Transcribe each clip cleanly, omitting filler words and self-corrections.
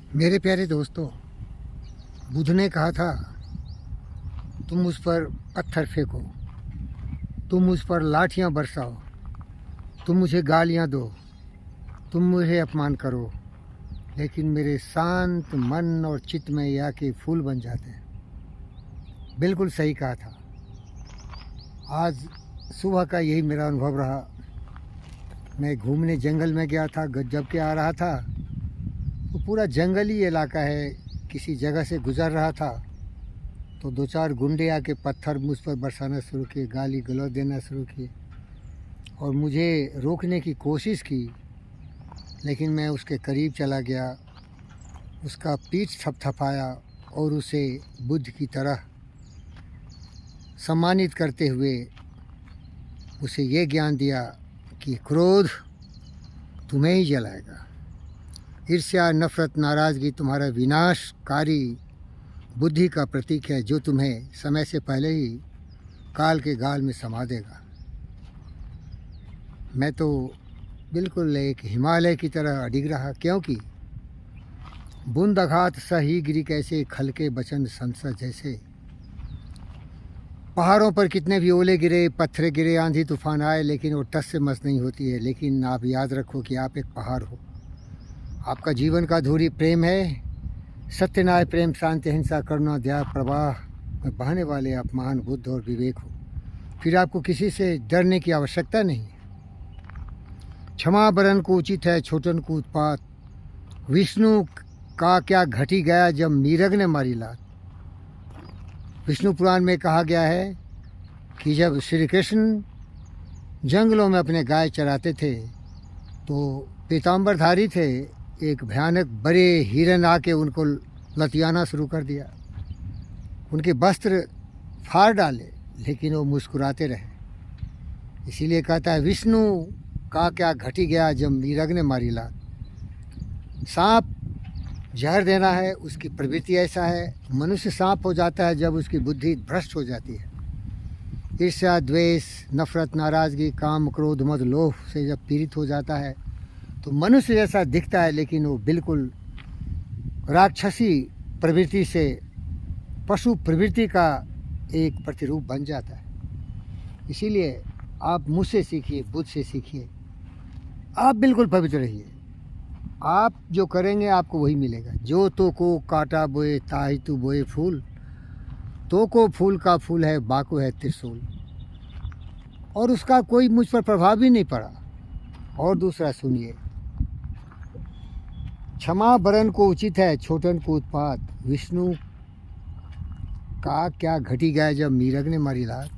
मेरे प्यारे दोस्तों, बुद्ध ने कहा था, तुम मुझ पर पत्थर फेंको, तुम मुझ पर लाठियां बरसाओ, तुम मुझे गालियां दो, तुम मुझे अपमान करो, लेकिन मेरे शांत मन और चित्त में ये आके फूल बन जाते हैं। बिल्कुल सही कहा था। आज सुबह का यही मेरा अनुभव रहा। मैं घूमने जंगल में गया था, जब के आ रहा था तो पूरा जंगली इलाका है, किसी जगह से गुज़र रहा था तो दो चार गुंडे आके पत्थर मुझ पर बरसाना शुरू किए, गाली गलौज देना शुरू किए और मुझे रोकने की कोशिश की, लेकिन मैं उसके करीब चला गया, उसका पीठ थपथपाया और उसे बुद्ध की तरह सम्मानित करते हुए उसे ये ज्ञान दिया कि क्रोध तुम्हें ही जलाएगा। ईर्ष्या, नफ़रत, नाराज़गी तुम्हारा विनाशकारी बुद्धि का प्रतीक है, जो तुम्हें समय से पहले ही काल के गाल में समा देगा। मैं तो बिल्कुल एक हिमालय की तरह अडिग रहा, क्योंकि बूंद आघात सही गिरी कैसे, खलके बचन संसद जैसे। पहाड़ों पर कितने भी ओले गिरे, पत्थर गिरे, आंधी तूफान आए, लेकिन वो टस से मस नहीं होती है। लेकिन आप याद रखो कि आप एक पहाड़ हो। आपका जीवन का धुरी प्रेम है, सत्य, न्याय, प्रेम, शांति, अहिंसा, करुणा, दया प्रवाह में बहने वाले आप महान बुद्ध और विवेक हो। फिर आपको किसी से डरने की आवश्यकता नहीं है। क्षमा बरन को उचित है, छोटन को उत्पात। विष्णु का क्या घटी गया जब मीरग ने मारी लात। विष्णु पुराण में कहा गया है कि जब श्री कृष्ण जंगलों में अपने गाय चराते थे तो पीताम्बरधारी थे, एक भयानक बड़े हिरन आके उनको लतियाना शुरू कर दिया, उनके वस्त्र फाड़ डाले, लेकिन वो मुस्कुराते रहे। इसीलिए कहता है, विष्णु का क्या घटी गया जब मीरग ने मारी लात। सांप जहर देना है, उसकी प्रवृत्ति ऐसा है। मनुष्य सांप हो जाता है जब उसकी बुद्धि भ्रष्ट हो जाती है। ईर्ष्या, द्वेष, नफरत, नाराज़गी, काम, क्रोध, मद, लोभ से जब पीड़ित हो जाता है तो मनुष्य जैसा दिखता है, लेकिन वो बिल्कुल राक्षसी प्रवृत्ति से पशु प्रवृत्ति का एक प्रतिरूप बन जाता है। इसीलिए आप मुझसे सीखिए, बुद्ध से सीखिए। आप बिल्कुल पवित्र रहिए। आप जो करेंगे आपको वही मिलेगा। जो तो को काटा बोए ताहि तू बोए फूल, तो को फूल का फूल है, बाको है त्रिशूल। और उसका कोई मुझ पर प्रभाव भी नहीं पड़ा। और दूसरा सुनिए, क्षमा बरन को उचित है, छोटन को उत्पात। विष्णु का क्या घटी गया जब मीरग ने मारी लात।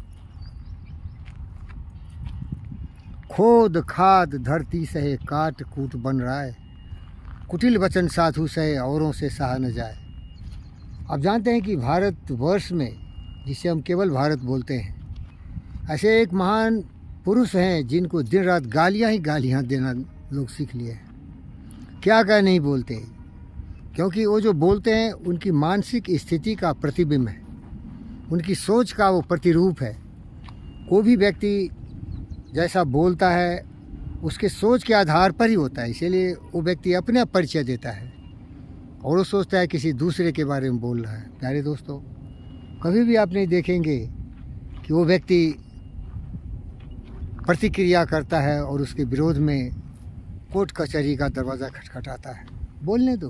खोद खाद धरती सहे, काट कूट बन रहा है। कुटिल वचन साधु सहे, औरों से सहा न जाए। आप जानते हैं कि भारतवर्ष में, जिसे हम केवल भारत बोलते हैं, ऐसे एक महान पुरुष हैं जिनको दिन रात गालियाँ ही गालियाँ देना लोग सीख लिए हैं। क्या नहीं बोलते, क्योंकि वो जो बोलते हैं उनकी मानसिक स्थिति का प्रतिबिंब है, उनकी सोच का वो प्रतिरूप है। कोई भी व्यक्ति जैसा बोलता है उसके सोच के आधार पर ही होता है। इसीलिए वो व्यक्ति अपने आप परिचय देता है और वो सोचता है किसी दूसरे के बारे में बोल रहा है। प्यारे दोस्तों, कभी भी आप नहीं देखेंगे कि वो व्यक्ति प्रतिक्रिया करता है और उसके विरोध में कोर्ट कचहरी का दरवाज़ा खटखटाता है। बोलने दो,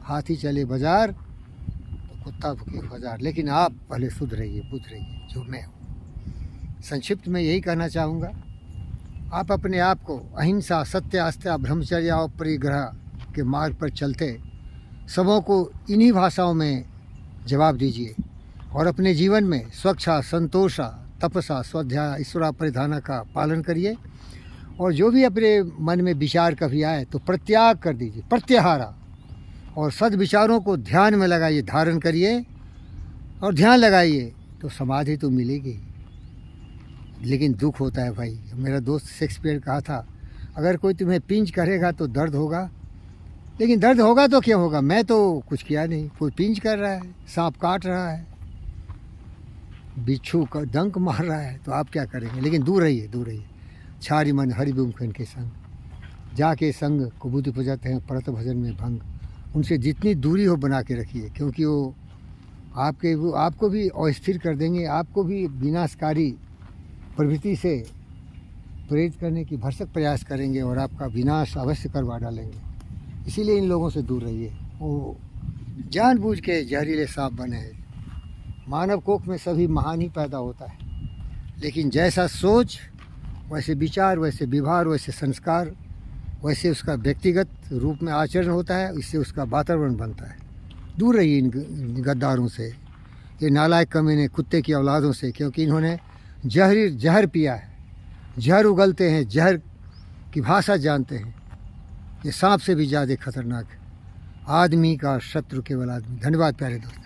हाथी चले बाजार तो कुत्ता भूखे बाजार। लेकिन आप पहले शुद्ध रहिए, बुद्ध रहिए, जो मैं हूँ। संक्षिप्त में यही कहना चाहूँगा, आप अपने आप को अहिंसा, सत्य, आस्था, ब्रह्मचर्य और परिग्रह के मार्ग पर चलते सबों को इन्हीं भाषाओं में जवाब दीजिए और अपने जीवन में स्वच्छा, संतोषा, तपसा, स्वाध्याय, ईश्वरा परिधाना का पालन करिए। और जो भी अपने मन में विचार कभी आए तो प्रत्याग कर दीजिए, प्रत्याहारा, और सद्विचारों को ध्यान में लगाइए, धारण करिए और ध्यान लगाइए तो समाधि तो मिलेगी। लेकिन दुख होता है भाई। मेरा दोस्त शेक्सपियर कहा था, अगर कोई तुम्हें पिंच करेगा तो दर्द होगा, लेकिन दर्द होगा तो क्या होगा। मैं तो कुछ किया नहीं, कोई पिंच कर रहा है, सांप काट रहा है, बिच्छू का डंक मार रहा है, तो आप क्या करेंगे। लेकिन दूर रहिए, दूर रहिए। छारी मन हरि बुमखन के संग, जाके संग को बुद्धि पुजत हैं, परत भजन में भंग। उनसे जितनी दूरी हो बना के रखिए, क्योंकि वो आपको भी अस्थिर कर देंगे, आपको भी विनाशकारी प्रवृत्ति से प्रेरित करने की भरसक प्रयास करेंगे और आपका विनाश अवश्य करवा डालेंगे। इसीलिए इन लोगों से दूर रहिए। वो जानबूझ के जहरीले सांप बने हैं। मानव कोख में सभी महान ही पैदा होता है, लेकिन जैसा सोच वैसे विचार, वैसे व्यवहार, वैसे संस्कार, वैसे उसका व्यक्तिगत रूप में आचरण होता है, इससे उसका वातावरण बनता है। दूर रहिए इन गद्दारों से, ये नालायक कमीने कुत्ते की औलादों से, क्योंकि इन्होंने जहर पिया है, जहर उगलते हैं, जहर की भाषा जानते हैं। ये सांप से भी ज़्यादा खतरनाक है। आदमी का शत्रु केवल आदमी। धन्यवाद प्यारे दोस्त।